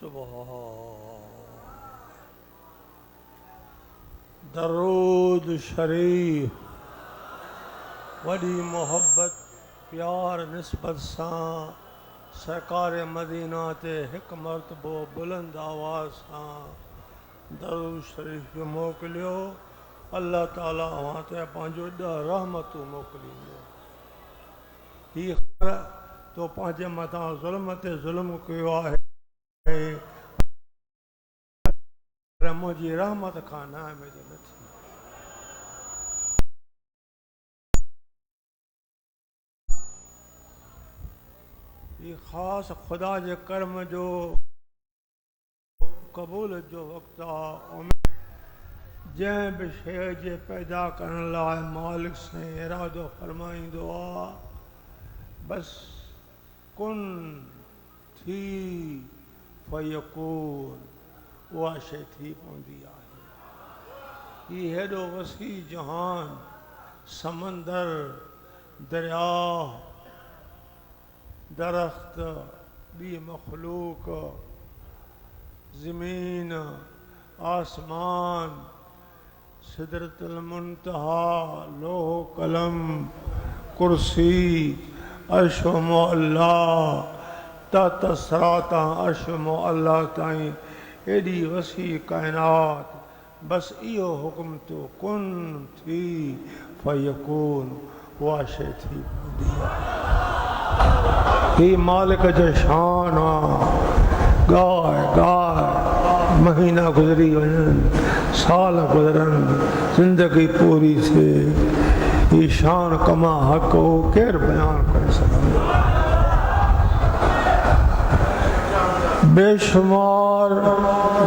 सुभान दरूद शरीफ वडी मोहब्बत प्यार निस्बत सां सरकार मदीना ते हिकु मरतबो बुलंद आवाज़ सां दरूद शरीफ जो मोकिलियो। अल्लाह ताला अवां ते पंहिंजो रहमतूं मोकिलियो। ही तो पंहिंजे मथां ज़ुल्म ते ज़ुल्म कयो आहे, पर मुंहिंजी रहमत खां न उमेद न थी। ही ख़ासि ख़ुदा जे कर्म जो क़बूल जो वक़्तु आहे। जंहिं बि शइ जे पैदा करण लाइ मालिक सां इरादो फरमाईंदो आहे, बसि कुन थी फयकून, उहा शइ थी पवंदी आहे। ही हेॾो वसी जहान, समंदर, दरिया, दरख्त, ॿी मखलूक, ज़मीन, आसमान, सिदरतुल मुंतहा, लोहो कलम, कुर्सी, अर्श मुअल्ला, तसराता अर्श मुअल्ला ताईं एॾी वसी काइनात, बसि इहो हुकुम तो कुन थी फयकून, उहा शइ थी पवंदी आहे। ही मालिक जो शान आहे। गाए गाए महीना गुज़री वञनि, साल गुज़रनि, ज़िंदगी पूरी थिए, ही शान कमा हक़ हो केरु बयान करे सघंदो। बेशुमार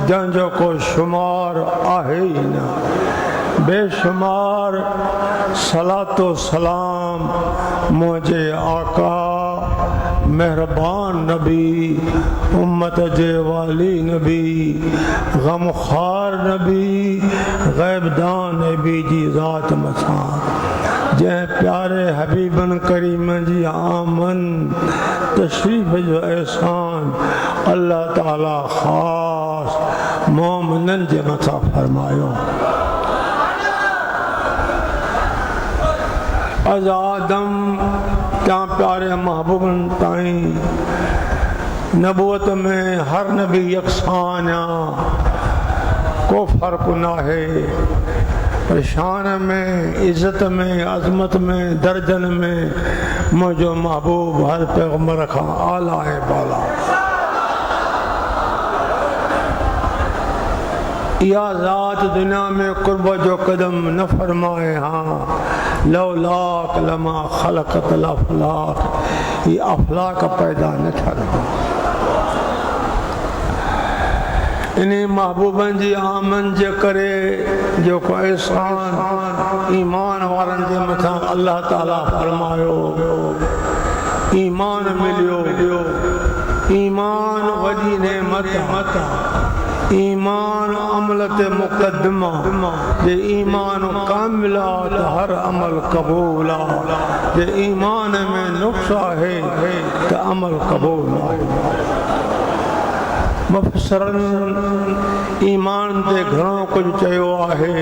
जंहिंजो को शुमार आहे ई न। बेशुमार सलातो सलाम मुंहिंजे आका मेहरबान नबी, उम्मत जे वाली नबी, गमखार नबी, गैबदान नबी जी ज़ात मथां, जंहिं प्यारे हबीबन करीमन जी आमन तशरीफ़ जो एहसान अल्लाह ताला ख़ासि मोमिनन जे मथां फरमायो। अज़ आदम त्या प्यारे महबूबन ताईं नबूअत में हर नबी यकसान या को फ़र्क़ु न आहे। पर शान में, इज़्ज़त में, अज़मत में, दर्जन में मुंहिंजो महबूब हर पैगंबर खां आला ऐं बाला। इहा ज़ात दुनिया में क़ुर्ब जो कदम न फरमाए। हाँ लौलाक लमा ख़लक़तल अफ़लाक, ही अफ़लाक पैदा न थिया। इन्हीं महबूबन जी आमन जे करे जेको एहसान ईमान वारनि जे मथां अल्लाह ताला फरमायो, ईमान मिलियो। ईमान वॾी नेमत, ईमान अमल ते मुक़दमा, जे ईमान कामिल आहे त हर अमल क़बूल आहे। जे ईमान में नुक़्स आहे त अमल क़बूल आहे। मुफ़स्सिरनि ईमान ते घणो कुझु चयो आहे,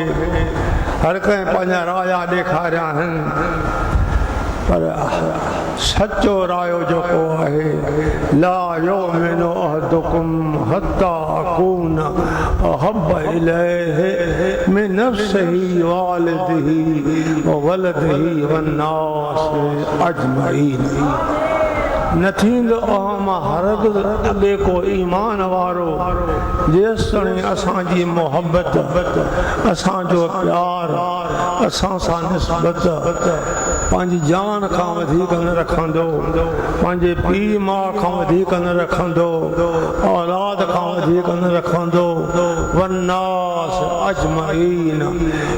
हर कंहिं पंहिंजा राया ॾेखारिया आहिनि, पर सचो रायो जेको आहे, ला युमिनु अहदुकुम हत्ता अकून अहब्ब इलैहि मिन नफ्सिही वालिदिही व वलदिही वन्नास अजमईन। न थींदो मां हरगिज़ अॻे को ईमान वारो जेसिताईं असांजी मोहब्बत, असांजो प्यार, असां सां निस्बत पंहिंजी जान खां वधीक न रखंदो, पंहिंजे पीउ माउ खां वधीक न रखंदो, औलाद खां वधीक न रखंदो, वन्नास अजमईन,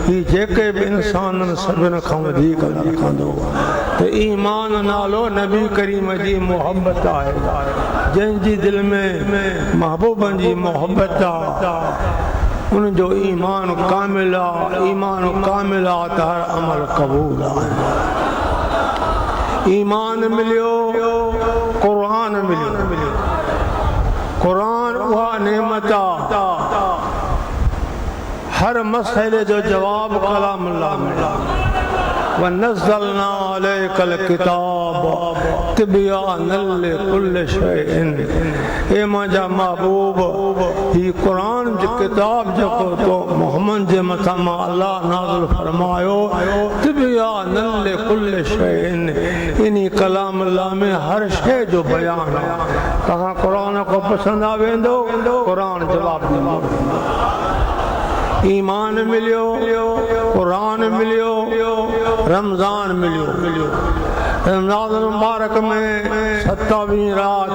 ही जेके बि इंसाननि सभिनि खां वधीक न रखंदो। त ईमान नालो नबी करीम जी मोहब्बत आहे। जंहिंजी दिलि में महबूबनि जी मोहब्बत आहे, उनजो ईमान कामिल आहे। ईमान कामिल आहे त हर अमल क़बूल आहे। ईमान मिलियो, क़ुरान मिलियो। कुरान उहा नेमत आहे, हर मसइले जो जवाब कलामुल्लाह में। वनज़्ज़लना अलैकल किताब तिबयानन लिकुल्लि शैइन। ए मुंहिंजा महबूब, ही क़ुरान जो किताब जेको तो मोहम्मद जे मथां मां अल्लाह नाज़िल फरमायो, तिबयानन लिकुल्लि शैइन, इन्ही कलामुल्लाह में हर शइ जो बयान आहे। तव्हां क़ुरान को पसंदि आ वेंदो, क़ुरान जवाब ॾींदो। ईमान मिलियो, कुरान मिलियो, रमज़ान मिलियो। रमज़ान मुबारक में 27वीं रात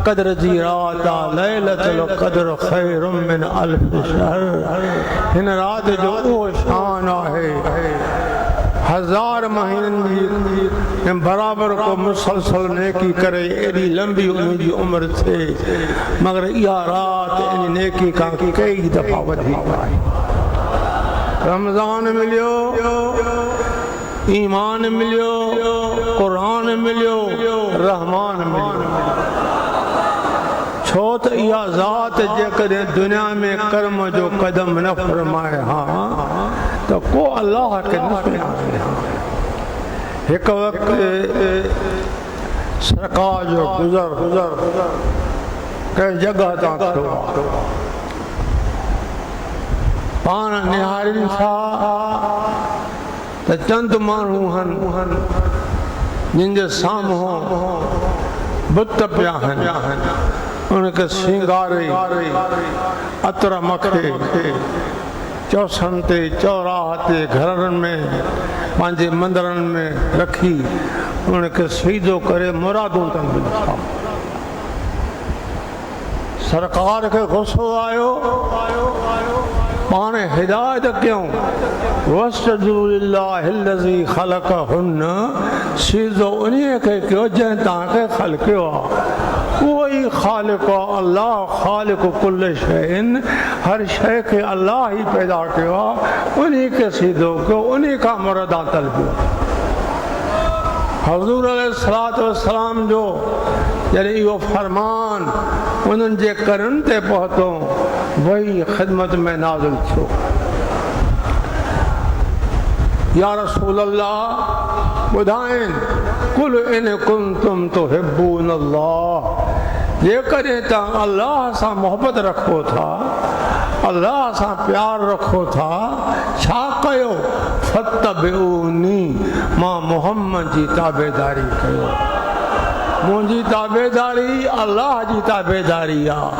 क़द्र जी रात आहे। लैलतुल क़द्र खैरुम मिन अल्फ शहर। हिन रात जो उहो शान आहे 1000 महीननि जी बराबर को मुसलसल नेकी करे एॾी लंबी उनजी उम्र थिए, मगर इहा रात इन नेकी खां कई दफ़ा वधीक आहे। रमज़ान मिलियो, ईमान मिलियो, कुरान मिलियो, रहमान मिलियो। छो त इहा ज़ात जेकॾहिं दुनिया में कर्म जो कदम न फरमाए हा तो को अल्लाह के न सुञाणे। हिकु वक़्तु सरकार जो गुज़र कंहिं जॻह तां थियो, पाण निहारिनि था त चंद माण्हू आहिनि जिन जे साम्हूं बुत पिया आहिनि, उनखे सिंगारे अतर मखे चौसनि ते, चौराह ते, घरनि में, पंहिंजे मंदरनि में रखी उनखे सीधो करे मुरादूं कंदी था। सरकार खे गुस्सो आयो, पाण हिदायत कयूं वस्जुदू लिल्लाहिल्लज़ी ख़लक़हुन्न, सीधो उन्हीअ खे कयो जंहिं तव्हांखे ख़लक़ियो आहे। उहो ई ख़ालिक़ु आहे, अल्लाह ख़ालिक़ु कुल्ल शैइन, हर शइ खे अल्लाह ई पैदा कयो आहे, उन्ही खे सीधो कयो, उन्ही खां मुरादां तलबियो। हज़ूर अलैहिस्सलातु वस्सलाम जो जॾहिं इहो फरमान उन्हनि जे करनि ते पहुतो, वही ख़िदमत में नाज़िल थियो। या रसूल अल्लाह ॿुधाइनि, कुल इन कुंतुम तुहिब्बूनल्लाह, जेकॾहिं तव्हां अल्लाह सां मोहबत रखो था, अल्लाह सां प्यार रखो था, छा कयो? फत्तबिऊनी, मां मोहम्मद जी ताबेदारी कयो। मुंहिंजी ताबेदारी अल्लाह जी ताबेदारी आहे।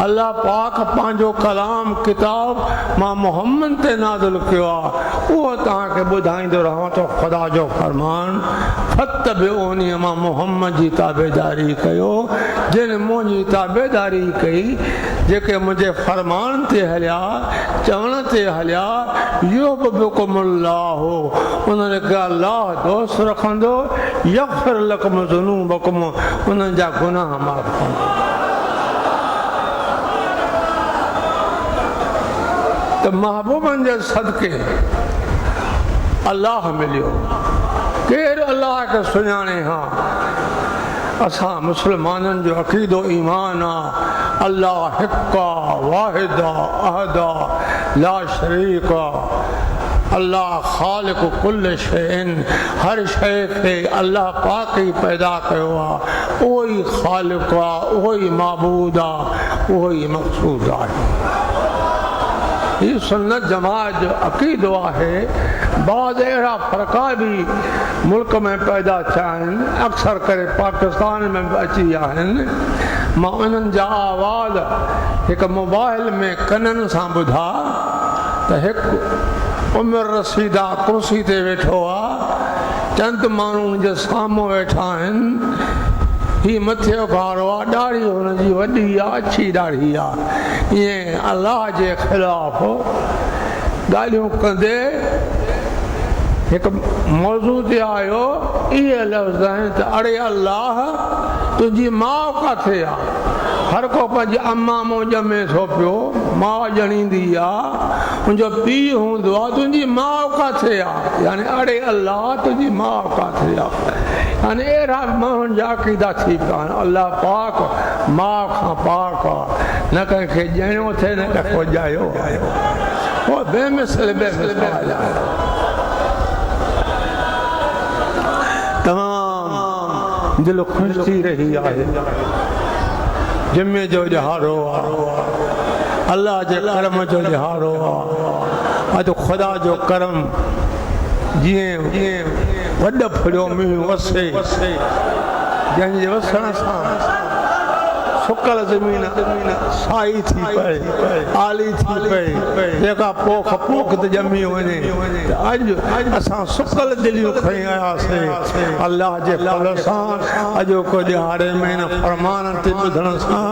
अल्लाह पाक पंहिंजो कलाम किताब मां मोहम्मद ते नाज़िल कयो आहे, उहो तव्हांखे ॿुधाईंदो रहां थो। ख़ुदा जो फरमान, फत्तबिऊनी, मां मोहम्मद जी ताबेदारी कयो। जिन मुंहिंजी ताबेदारी कई, जेके मुंहिंजे फरमान ते हलिया, चवण ते हलिया, युहब्बुकुमुल्लाह, उन्हनि खे अल्लाह दोस्त रखंदो, यग़फिर लकुम ज़ुनूबकुम, उन्हनि जा गुनाह माफ़ कंदो। त महबूबनि जे सदके अल्लाह मिलियो। केरु अल्लाह खे सुञाणे हा? असां मुस्लमाननि जो अक़ीदो ईमान आहे, अल्लाह हिकु आहे, वाहिद आहे, अहद आहे, ला शरीक आहे। अल्लाह ख़ालिक़ु कुल्ल शैइन, हर शइ खे अल्लाह पाक ई पैदा कयो आहे। उहो ई ख़ालिक़ु आहे, उहो ई माबूद आहे, उहो ई मक़सूद आहे। हीअ सुन्नत जमात जो अक़ीदो आहे। बाज़ अहिड़ा फ़र्क़ा बि मुल्क में पैदा थिया आहिनि, अक्सर करे पाकिस्तान में बि अची आहिनि। मां उन्हनि जा आवाज़ हिकु मोबाइल में कननि सां ॿुधा त हिकु उमिरि रसीदा कुर्सी ते वेठो आहे, चंद माण्हू जे साम्हूं वेठा आहिनि, ही मथे उभारो आहे, ॾाढ़ी हुनजी वॾी आहे, अछी ॾाढ़ी आहे। ईअं अल्लाह जे ख़िलाफ़ ॻाल्हियूं कंदे हिकु मौज़ू ते आयो, इहे लफ़्ज़ आहिनि त अड़े अल्लाह, तुंहिंजी माउ किथे आहे? हर को पंहिंजी अम्मा मूं ॼमे थो पियो, माउ ॼणींदी आहे, मुंहिंजो पीउ हूंदो आहे, तुंहिंजी माउ किथे आहे? यानी अड़े अल्लाह, तुंहिंजी माउ किथे आहे? अने एड़ा माण्हुनि जा अक़ीदा थी पिया आहिनि अल्लाह पाक मां खां पाक आहे न कंहिंखे ॼणियो थिए न कंहिंखे ॼायो आहे वो बेमिसल तमाम दिल खुश थी रही आहे जुमे जो ॾिहाड़ो आहे अल्लाह जे करम जो ॾिहाड़ो आहे अॼु ख़ुदा जो करम जीअं वॾो फुलियो मींहुं वसे जंहिंजे वसण सां सुकल ज़मीन साई थी पए आली थी पए जेका पोख पोख ते ॼमी वञे अॼु असां सुकल दिलियूं खणी आयासीं अल्लाह जे फज़ल सां अॼु को ॾिहाड़े में न फरमान ते ॿुधण सां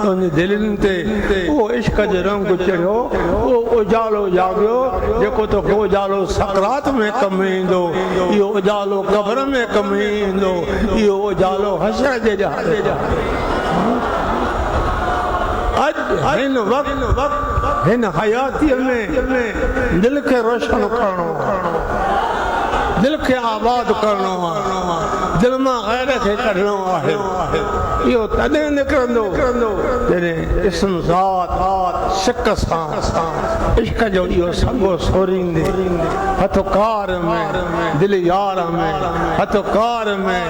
तुंहिंजी दिलनि ते उहो इश्क जो रंग चढ़ियो उहो उजालो जाॻियो जेको तोखे उजालो सकरात में कमु ईंदो इहो उजालो क़ब्र में कमु ईंदो इहो उजालो हशर जे ॾिहाड़े हिन वक़्त हिन हयातीअ में दिल खे रोशन करणो दिल खे आबाद करणो आहे दिल मां गैर खे कढणो आहे इहो तॾहिं निकिरंदो जॾहिं इस्म ज़ात सिक सां इश्क जो इहो सॻो सोरींदे हथकार में दिल यार में हथकार में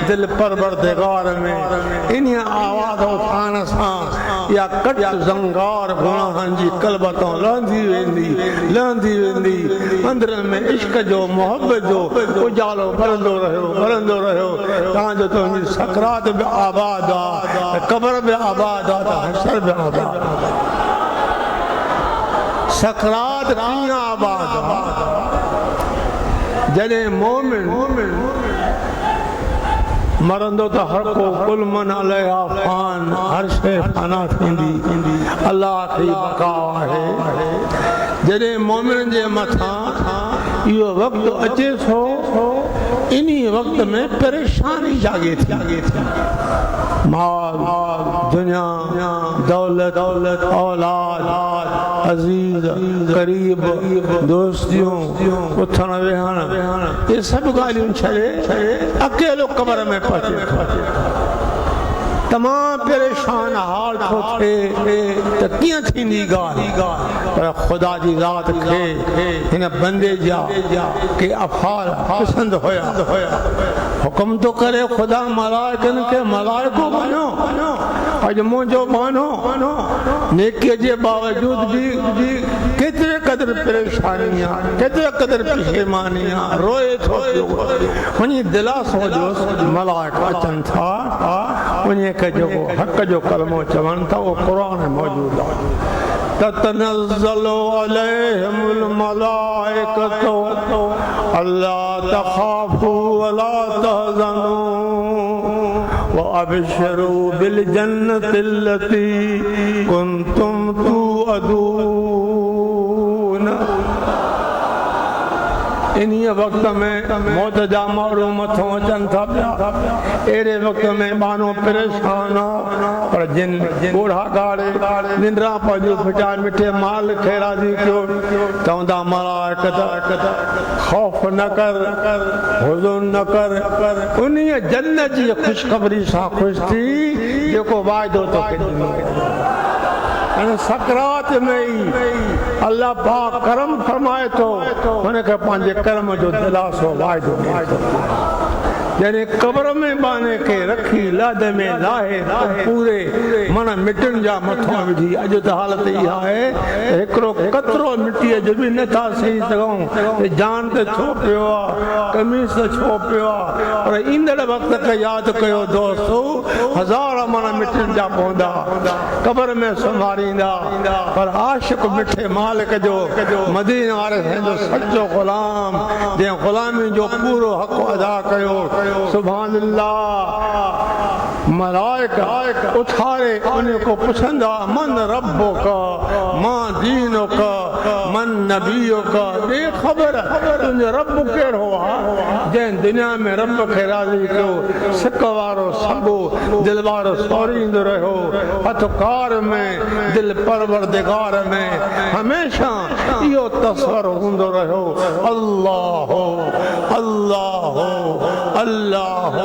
दिल परवरदिगार में इन आवाज़ उठाइण सां या कट ज़ंगार गुनाहनि जी कल्ब तां लहंदी वेंदी अंदरनि में इश्क जो मोहब्बत जो उजालो भरंदो रहियो तव्हांजो तुंहिंजी सकरात बि आबाद आहे क़ब्र बि आबाद आहे त हशर बि आबाद आहे सकरात कीअं आबाद आहे जॾहिं मोमिन मरंदो त हर को कुल मन अलैहा फान हर शइ फाना थींदी अल्लाह खे बका आहे जॾहिं मोमिन जे मथां इहो वक़्तु अचे थो इन्ही वक़्त में परेशानी जागे थी माल दुनिया दौलत औलाद अजीज करीब दोस्तियों उथण वेहण ये सब ॻाल्हियूं छॾे अकेलो क़ब्र में पहुचे तमाम परेशान हाल थो थिए त कीअं थींदी ॻाल्हि पर ख़ुदा जी ज़ात खे हिन बंदे जा के अफ़ाल पसंदि हुया हुकुम तो करे ख़ुदा मलाइकनि खे मलाइको बणियो अॼु मुंहिंजो बानो नेकीअ जे बावजूद बि केतिरे क़दुरु परेशानी आहे केतिरे क़दुरु परेशानी आहे रोए थो वञी दिलासो ॾियोसि मलाइक अचनि था उन खे जेको हक़ जो कलमो चवनि था उहो क़ुर में मौजूदु आहे ततनज़्ज़लु अलैहिमुल मलाइकतु अल्ला तख़ाफू वला तहज़नू वअबशिरू बिल जन्नतिल्लती कुंतुम तुअदून इन्हीं वक्त में मौत जा माण्हू मथों अचनि था पिया अहिड़े वक़्त में बानो परेशान हो पर जिन बूढ़ा गाड़े निंद्रा पंहिंजूं फिटा मिठे माल खे राज़ी कयो चवंदा मलाइक ख़ौफ़ न कर हुज़ुन न कर उन जन्नत जी ख़ुशख़बरी सां ख़ुशि थी जेको वाइदो तोखे ॾिनो सकरात में ही अल्लाह पाक करम फरमाए तो उनके पंहिंजे कर्म जो दिलासो वाइदो यानी कब्र में बाने के रखी लाद में लाहे पूरे मन मिटन जा मथों विझी अॼु त हालत इहा आहे हिकिड़ो कतरो मिटीअ जो बि नथा सही सघूं जान त छो पियो आहे कमीज़ त छो पियो आहे पर ईंदड़ वक़्त खे यादि कयो दोस्तो हज़ार मन मिटन जा पवंदा कब्र में संभालींदा पर आशिक़ मिठे मालिक जो मदीने वारे जो सचो ग़ुलाम जंहिं ग़ुलामी जो पूरो हक़ अदा कयो सुभान अल्लाह मलाइक उठारे उनको पुछंदा मन रब्बो का मां दीनो का मन नबियो का बेखबर तुंहिंजो रब कहिड़ो आहे जंहिं दुनिया में रब खे राज़ी कयो सिक वारो सॻो दिल वारो सौरींदो रहियो हथकार में दिल परवरदिगार में हमेशा इहो तस्वर हूंदो रहियो अल्लाह अल्लाह अल्लाह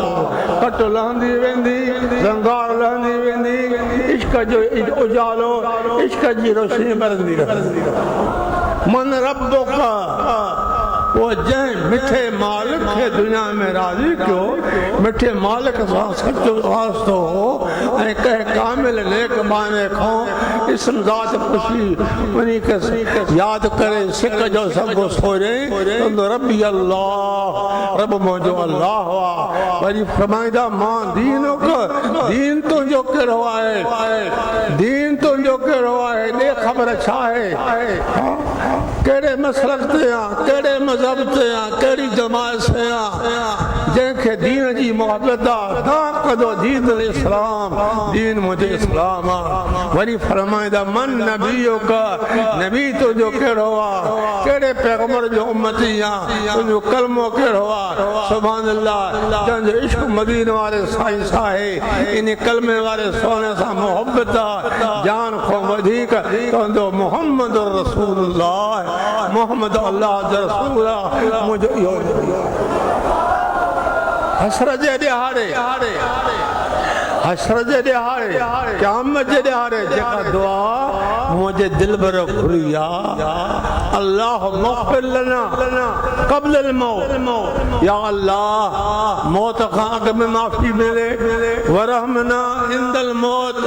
कट लहंदी वेंदी ज़ंगार लहंदी वेंदी इश्क जो उजालो इश्क जी रोशनी बरंदी रहंदी मन रब्बो का वो जंहिं मिठे मालिक खे दुनिया में राज़ी कयो मिठे मालिक सां सचो वास्तो हो ऐं कंहिं कामिल नेक माने खां इस्म ज़ात पुछी उन्ही खे यादि करे सिक जो सभु सोरे रबी अल्लाह रब मुंहिंजो अल्लाह हुआ वरी फरमाईंदा मां दीन दीन तुंहिंजो कहिड़ो आहे दीन तुंहिंजो कहिड़ो आहे ॾे ख़बर छा आहे कहिड़े मसलक ते आहे कहिड़े मज़हब ते आहे कहिड़ी जमात से आहे जंहिंखे दीन जी मोहबत आहे तव्हां कदो दीन इस्लाम दीन मुंहिंजो इस्लाम आहे वरी फरमाईंदा मन नबीयो का नबी तुंहिंजो कहिड़ो आहे कहिड़े पैगंबर जो उम्मती आहे तुंहिंजो कलमो कहिड़ो आहे सुभान अल्लाह जंहिंजो इश्क मदीने वारे साईं आहे इन कलमे वारे सोने सां मोहबत आहे जान खां वधीक तुंहिंजो मोहम्मद रसूलुल्लाह मोहम्मद अल्लाह जो रसूल मुंहिंजो इहो हसर जे ॾिहाड़े हशर जे ॾिहाड़े क़यामत जे ॾिहाड़े जेका दुआ मुंहिंजे दिलबर घुरी आहे अल्लाह मग़फ़िर लना क़ब्ल अल मौत या अल्लाह मौत खां अॻु में माफ़ी मिले वरहमना इंदल मौत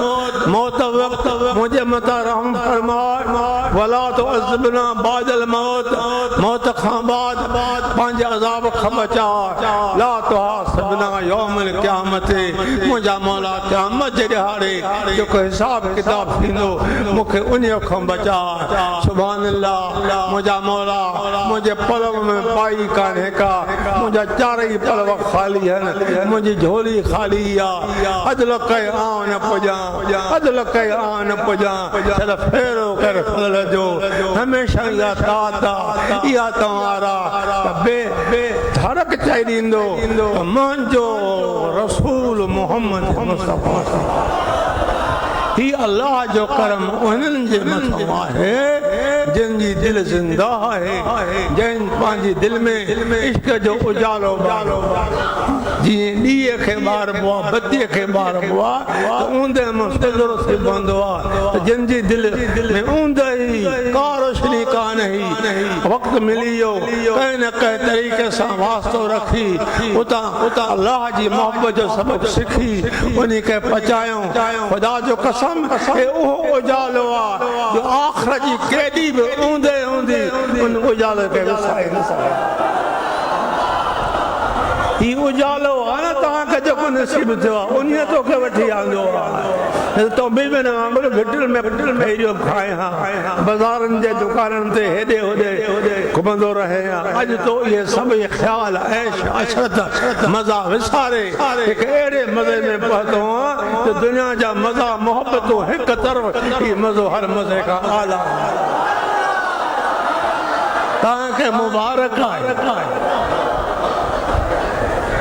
मौत वक़्त मुंहिंजे मथां रहम फरमा वला तुअज़्ज़िबना बादल मौत मौत खां बाद पंहिंजे अज़ाब खां बचा ला तुहासिबना यौमल क़यामत मुंहिंजा मौला क़यामत जे ॾिहाड़े जेको हिसाब किताब थींदो मूंखे उन खां बचा सुभान अल्लाह मुंहिंजा मौला मुंहिंजे पलव में पाई कान्हे का मुंहिंजा चारई पलव ख़ाली आहिनि मुंहिंजी झोली ख़ाली आहे अदल कई आउं न पुॼां अदल कई आउं न पुॼां छल फेरो कर फल जो हमेशह इहा तात आहे इहा तव्हांरा बे धड़क चई ॾींदो मुंहिंजो रसूल मोहम्मद मुस्तफ़ा ही अल्लाह जो करम उन्हनि जे मथां आहे जिनजी दिल ज़िंदा आहे जिन पंहिंजी दिल में इश्क जो उजालो जीअं ॾीए खे ॿारबो आहे बत्तीअ खे ॿारबो आहे त ऊंदे में सिदरो सिबंदो आहे त जिनजी दिल में ऊंद ई का रोशनी कान ही वक़्तु मिली वियो कंहिं न कंहिं तरीक़े सां वास्तो रखी उतां अल्लाह जी मोहबत जो सबक़ु सिखी उन खे पचायूं ख़ुदा जो कसम उहो उजालो आहे जो आख़िर जी केॾी बि ऊंदे हूंदी उन उजाले खे विसारे न सघे ही उजालो आहे न तव्हांखे जेको नसीब थियो आहे उन तोखे वठी आंदो आहे तो बि न वांगुरु घिटिल में फेरियो खाए हा बाज़ारनि जे दुकाननि ते हेॾे होॾे घुमंदो रहे हा अॼु तो इहे सभु ख़्याल ऐश अशरत मज़ा विसारे हिकु अहिड़े मज़े में पहुतो आहे त दुनिया जा मज़ा मोहबतूं हिकु तरफ़ ही मज़ो हर मज़े खां आला तव्हांखे मुबारक आहे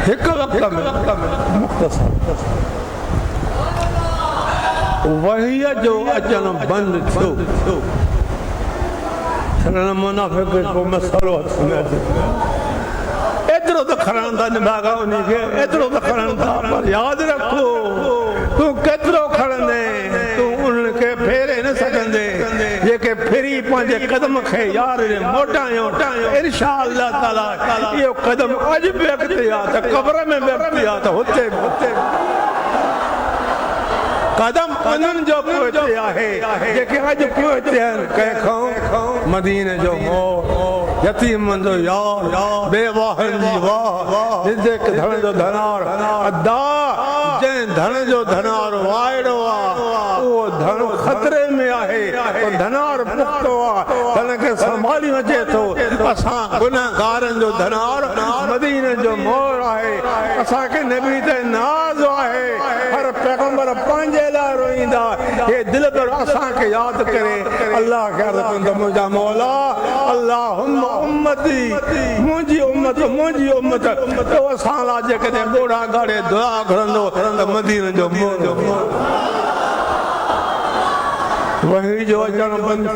हिकु वक़्त में मुख़्तसर वहीअ जो अचणु बंदि थियो मुनाफ़िक़ को मसलो एतिरो त खणनि था निभागा उन खे एतिरो त खणनि था पर यादि रखो तूं केतिरो खणंदे तूं उन्हनि खे फेरे न सघंदे जेके फिरी पंहिंजे कदम खे यार मोटायूं इनशा अल्लाह ताला इहो कदम अॼु बि अॻिते आहे त क़ब्र में बि अॻिते आहे त हुते कदम उन्हनि जो पहुचे आहे जेके अॼु पहुचे आहिनि कंहिंखां मदीने जो मोह यतीमनि जो यार बेवाहनि जी वाह जिते धन जो धनार अदा जंहिं धन जो धनार वाइड़ो आहे उहो धन ख़तरे में आहे धनार पुख्तो आहे धन खे संभाली अचे थो असां गुनाहगारनि जो धनार मदीने जो मोर आहे असांखे नबी ते नाज़ आहे हर पैगंबर पंहिंजे लाइ रोईंदा हे दिल पर असांखे यादि करे अल्लाह खे अर्ज़ु कंदो मुंहिंजा मौला अल्लाहुम्म उम्मती मुंहिंजी उम्मत तो असां लाइ जेकॾहिं ॿोड़ा ॻाड़े दुआ घुरंदो त मदीने जो मोर वही जो अचणु बंदि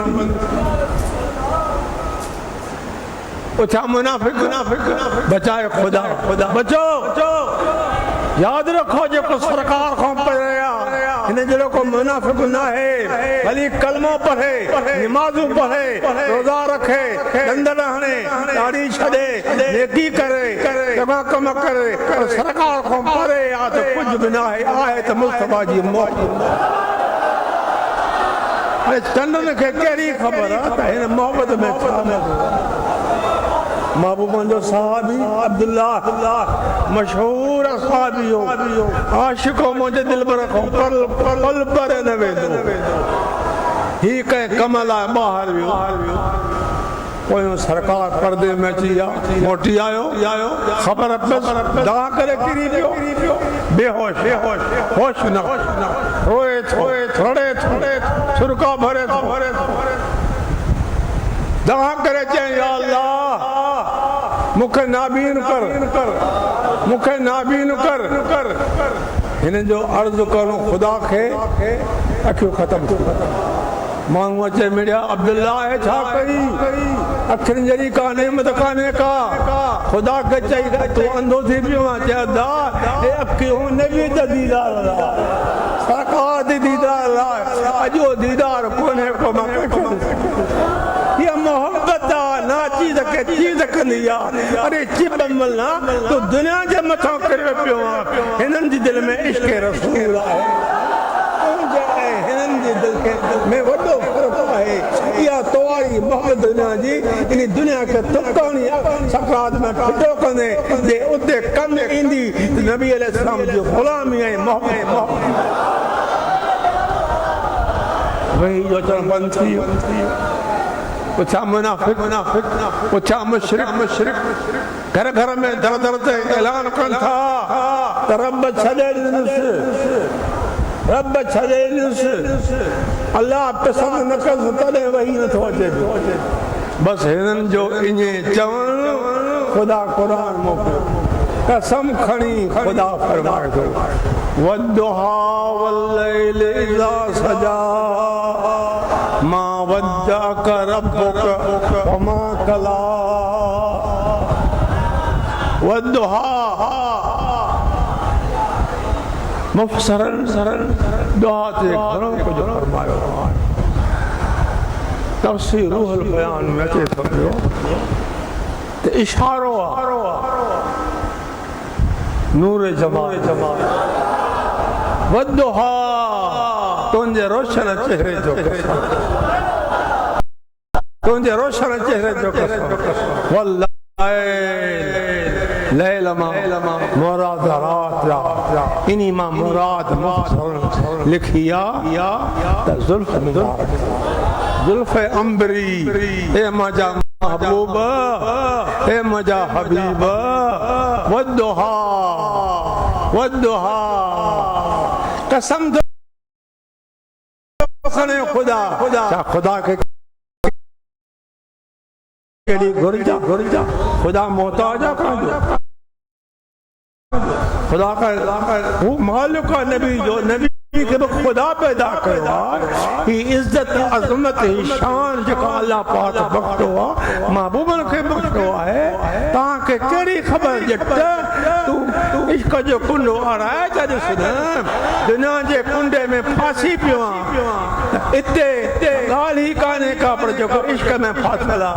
उछा मुनाफिक बचाए खुदा बचो याद रखो जो सरकार को पढ़ेगा इन जड़ो को मुनाफिक ना है भली कलमो पढ़े नमाज़ू पढ़े रोजा रखे दंदन हणे दाढ़ी छड़े नेकी करे तमा कम करे सरकार को पढ़े या तो कुछ भी ना है आए तो मुस्तफा जी मौत अरे चंदन के केरी खबर है इन मोहब्बत में महबूबन जो सहाबी अब्दुल्लाह मशहूर सहाबी हो आशिको मुझे दिल पर रखो पल पर न वेंदो ही कहीं कमल आहे बाहर वियो कोई सरकार पर्दे में अची मोटी आयो खबर दवा करे किरी पियो बेहोश होश न रोए थोड़े सुरका भरे दवा करे चई या अल्लाह मुखे नाबीन कर हिन जो अर्ज़ करो खुदा के अखियूं ख़त्म माण्हू अचे मिड़िया अब्दुल्ला है छा कई अखियुनि जहिड़ी का नेमत कान्हे का खुदा के चई तूं अंधो थी पियो आहे चवंदा हे अखियूं नबी जा दीदार सरकार दी दीदार अॼो दीदार कोन्हे को मां ये मोहब्बत ना चीज के चीज कंदी अरे चिबमल ना तो दुनिया जे मथां करे पियो हिनन जी दिल में इश्क रसूल है हिनन जी दिल के में वडो फर्क है या तोवारी मोहब्बत दुनिया जी इन दुनिया के तुकानी सकरात में फिटो कंदे दे उते कम इंदी नबी अलैहि सलाम जो गुलामी है मोहब्बत वही जो चरपंथी उछा मुनाफिक उछा मुशरिक घर में दर ते ऐलान कन था रब छॾे ॾिस अल्लाह पसंद न कस तॾहिं वही नथो अचे बस हिननि जो इएं चवण खुदा क़ुरान मोकिलियो कसम खणी खुदा फरमाए थो वद्दुहा वल्लैल इज़ा सजा मा वद्दअक रब्बुक वमा कला वद्दुहा मुफ़सरन दुआ ते घणो कुझु फरमायो तफ़सीर रूहुल बयान में अचे थो पियो त इशारो आहे नूर जमाल वद्दुहा तुंहिंजे रोशन चेहरे जो तुंहिंजे रोशन चेहरे जो लैल मुराद रात इन्हीं मां मुराद लिखिया जुल्फ अंबरी ए मजा महबूब ए मजा हबीब वद्दुहा कसम खुदा के गुरजा खुदा मोहताज खुदा का वो मालिक का नबी जो नबी के खुदा पैदा कयो ही इज्जत अजमत शान जेका अल्लाह पाक बख्शो महबूबन के बख्शो है तां के केड़ी खबर जट तू इश्क जो कुंडो आराए जद सुन दुनिया जे कुंडे में फांसी पियो इते गाल ही काने का पर जो इश्क में फासला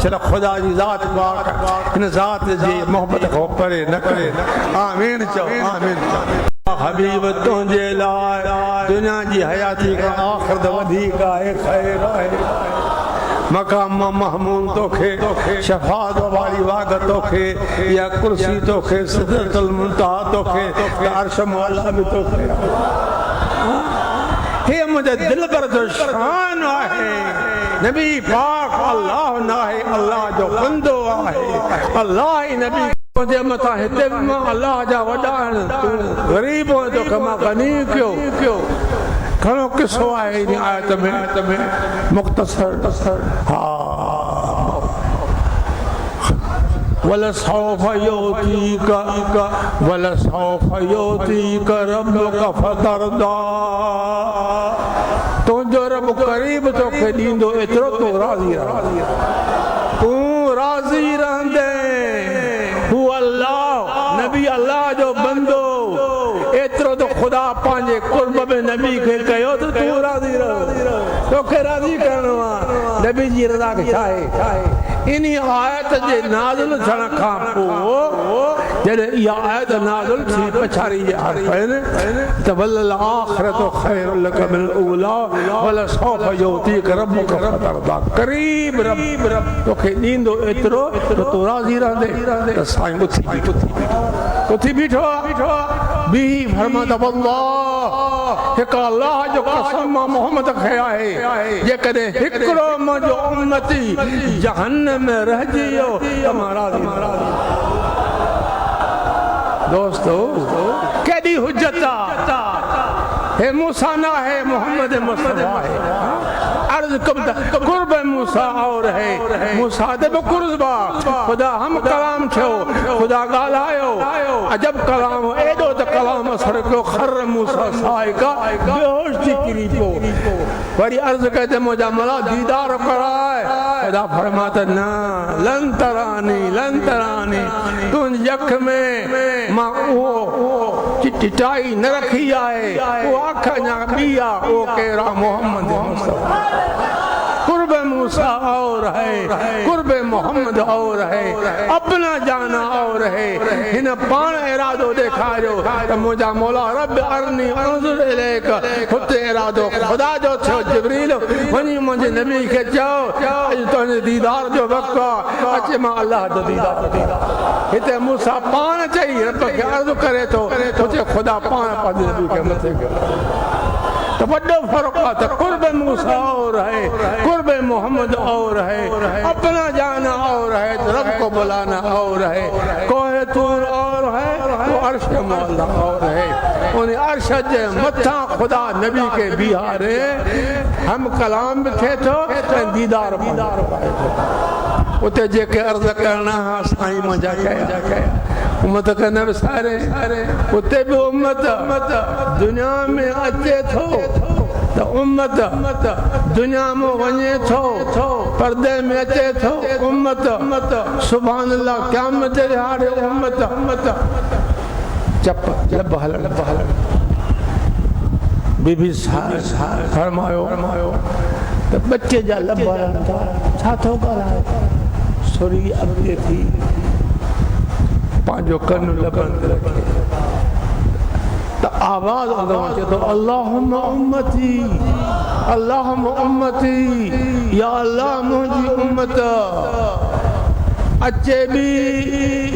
सिर्फ खुदा जी ज़ात पाक इन ज़ात जी मोहब्बत को परे न करे आमीन चो आमीन हबीब तुझे लाए दुनिया जी हयाती का आखिरत वधिक है खैर है मकाम महमूद तोखे शफात वाली वाग तोखे या कुर्सी तोखे सिदरतुल मुंतहा तोखे अर्श मौला भी तोखे हे मुझे दिल पर जो शान है नबी पाक अल्लाह ना है अल्लाह जो बंदो है अल्लाह ही नबी मुझे मथा हिते अल्लाह जा वडा गरीब हो तो कमा गनी क्यों घणो किस्सो आहे इन आयत में मुख्तसर वलसौफ युतीक रब्बुक फतरदा तुंहिंजो रब करीब तोखे ॾींदो एतिरो तो राज़ी रह तू राज़ी रहंदे हू अल्लाह नबी अल्लाह जो बंदो एतिरो तो खुदा पंहिंजे कुर्ब में नबी खे कयो त तू राज़ी रहो तोखे राज़ी करणो आहे नबी जी रज़ा खे छा आहे इन आयत जे नाज़िल थियण खां पोइ जॾहिं इहा आयत नाज़िल थी पछाड़ी जे हर्फ़ आहिनि त वल आख़िरतु ख़ैरु लक मिनल ऊला वल सौफ युअतीक रब्बुक फतरदा क़रीब रब तोखे ॾींदो एतिरो त तूं राज़ी रहंदे त साईं उथी बीठो बी फरमाता वल्लाह हिकु अल्लाह जो कसम मोहम्मद खे आहे जेकॾहिं हिकिड़ो मुंहिंजो उम्मती जहन्नम में रहिजी वियो त मां राज़ी दोस्तो केॾी हुज्जत आहे हे मूसा न है मोहम्मद मुस्तफा है अर्ज कुर्ब मूसा और है मूसा ते कुर्बा खुदा हम कलाम छो खुदा गालायो अजब कलाम एडो त कलाम असर को खर मूसा साइका बेहोश थी किरी पो वरी अर्ज कहते मुझा मला दीदार कराए खुदा फरमाता ना लन तरानी तू यख में मां वो चिटाई न रखी आए वो आखना बिया वो केरा मोहम्मद मुस्तफा कुर्ब मूसा और है कुर्ब मोहम्मद और है अपना जाना और है इन पान इरादो देखारियो त मुझा मौला रब अरनी अंजुर इलेक हुते इरादो खुदा जो थियो जिब्रील वनी मुझे नबी के चओ अज तो दीदार जो वक्त अचे मां अल्लाह जो दीदार हिते मूसा पान चई रब के अर्ज करे तो खुदा पान पंहिंजे नबी के मथे तो बड़ो फर्क है तो कुर्ब मूसा और है कुर्ब मोहम्मद और है अपना जाना और है तो रब को बुलाना और है कोहे तूर और है तो अर्श मौला और है उन अर्श जे मथा खुदा नबी के बिहारे हम कलाम भी थे तो दीदार पाए उते जेके अर्ज करना साईं मुंहिंजा कया उम्मत के न विसारे उते भी उम्मत दुनिया में अचे थो तो उम्मत दुनिया में वने थो पर्दे में अचे थो उम्मत सुभान अल्लाह क़यामत जे हारे उम्मत चप लब हलण बीबी फरमायो तो बच्चे जा लब हलण छा थो ॻाल्हाए सुरी अॻिते थी पांजो कन लगन रखे तो आवाज अचे तो अल्लाहुम्मा उम्मती या अल्लाह मुझी उम्मत अचे भी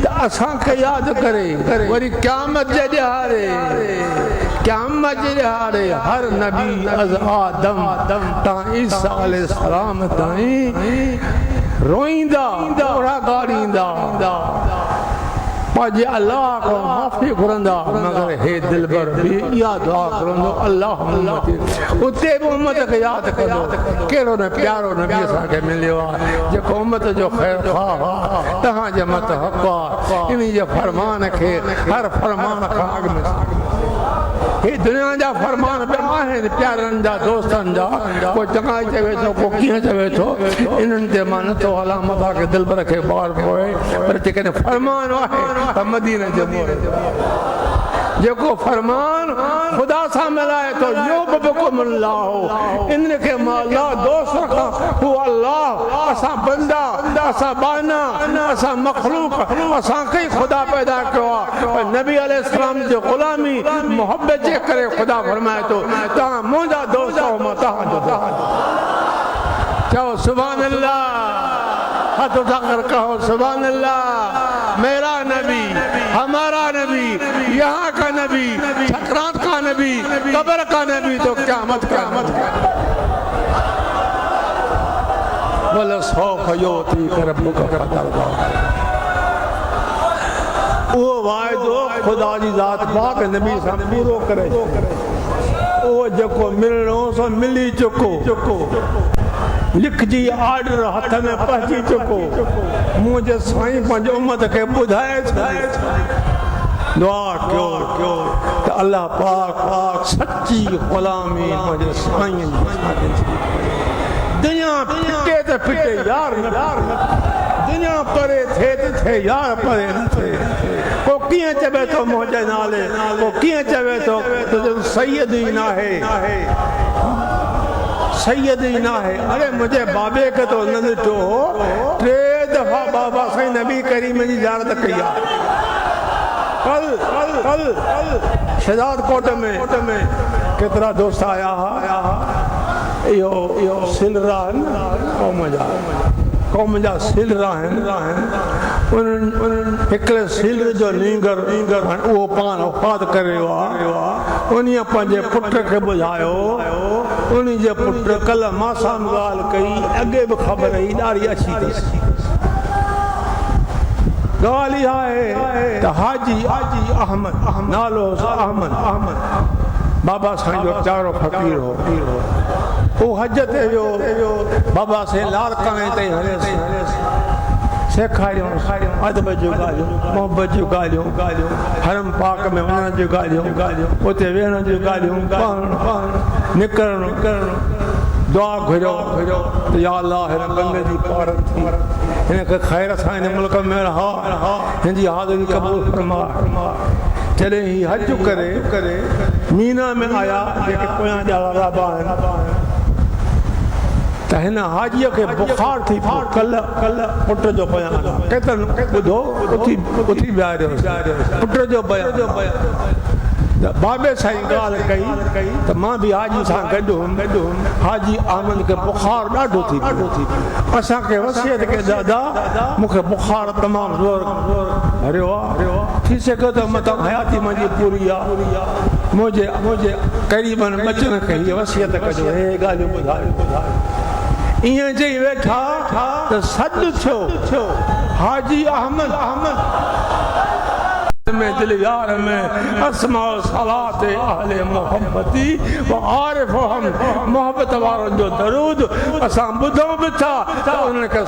तो असा के याद करे वरी क़यामत जे ॾिहाड़े हर नबी अज आदम ता ईसा अलैहिस्सलाम ताईं रोईंदा ओड़ा गाड़ींदा पाजे अल्लाह को माफी घुरंदा मगर हे दिलबर भी या दुआ करंदो अल्लाह उते भी उम्मत के याद करो केड़ो ने प्यारो नबी सा के मिलियो जे उम्मत जो खैर खा तहां जे मत हक इन जे फरमान के हर फरमान का आग में हे दुनिया जा फरमान पे आहिनि प्यारनि जा दोस्तनि जा को चङाई चवे थो को कीअं चवे थो इन्हनि ते मां नथो हलां मथां के दिलबर खे ॿार पोए पर जेकॾहिं फरमान आहे त मदीने जे मोहर जेको फरमान खुदा सां मिलाए थो यो बकुमुल्लाह इन के मां अल्लाह दोस्त रखां हू अल्लाह असां बंदा असां बाना असां मखलूक असां के खुदा पैदा कयो आहे नबी अलैहिस्सलाम जो गुलामी मोहब्बत जे करे खुदा फरमाए थो तव्हां मुंहिंजा दोस्त हो मां तव्हांजो चओ सुभान अल्लाह हाथ उठाकर कहो सुभान अल्लाह मेरा नबी हमारा नबी यहाँ का नबी सकरात का नबी कब्र का नबी तो क़यामत बोले सौफ युअतीक रब्बुक फतरदा वो वायदो खुदा जी जात पाक नबी सां पूरो करे वो जेको मिलणो सो मिली चुको लिखजी आर्डर हाथ में पहुंची चुको मुझे साईं पंहिंजे उम्मत के बुधाए दुआ क्यों तो अल्लाह पाक सच्ची गुलामी मुझे साईं दुनिया पिटे ते पिटे यार दुनिया परे थे यार परे न थे को कीअं चवे थो मुंहिंजे नाले को कीअं चवे थो सैयद ई न आहे सैयद ई न आहे अरे मुंहिंजे बाबे खे तो न ॾिठो 3 दफ़ा बाबा साईं नबी करीम जी ज़ियारत कई आहे कल शहजाद कोट में केतिरा दोस्त आया इहो सिलरा क़ौम जा सिलरा आहिनि हिकिड़े सिलर जो नींगर उहो पाण वफ़ात करे वियो आहे उन पंहिंजे पुट खे ॿुधायो उन जे पुट कल्ह मां ॻाल्हि कई अॻे बि ख़बर हुई ॾाढी अची अथसि ॻाल्हि इहा आहे त हाजी अहमद नालो अहमद बाबा साईं जो प्यारो फ़क़ीर हो वो हज ते वियो बाबा साईं लाल काने ताईं हलियसि सेखारियो अदब जूं ॻाल्हियूं मोहबत जूं ॻाल्हियूं हरम पाक में वञण जूं ॻाल्हियूं उते वेहण जूं ॻाल्हियूं निकिरणु दुआ घुरियो या अल्लाह हिन गंगे जी पार थी हिनखे ख़ैर सां हिन मुल्क में रहा हिन जी हाज़िरी क़बूल फरमा जॾहिं ही हज करे मीना में आया जेके पोयां ॼाणा राबा आहिनि त हिन हाजीअ खे बुखार थी कल्ह पुट जो बयान केतिरनि ॿुधो उथी बीहारियो पुट जो बयान बाबे साईं ॻाल्हि कई त मां बि हाजी सां गॾु हुउमि हाजी अहमद खे बुखार ॾाढो थी असांखे वसियत कई दादा मूंखे बुखार तमामु ज़ोर भरियो आहे थी सघे थो मतिलबु हयाती मुंहिंजी पूरी आहे मुंहिंजे क़रीबनि बचनि खे हीअ वसियत कजो हे ॻाल्हियूं ॿुधायो ईअं चई वेठा त सॾु थियो हाजी अहमद में दिल यार में अस्मा सलात अहले मोहब्बती व आरिफ हम मोहब्बत वारनि जो दरूद असां ॿुधूं बि था त उन्हनि खे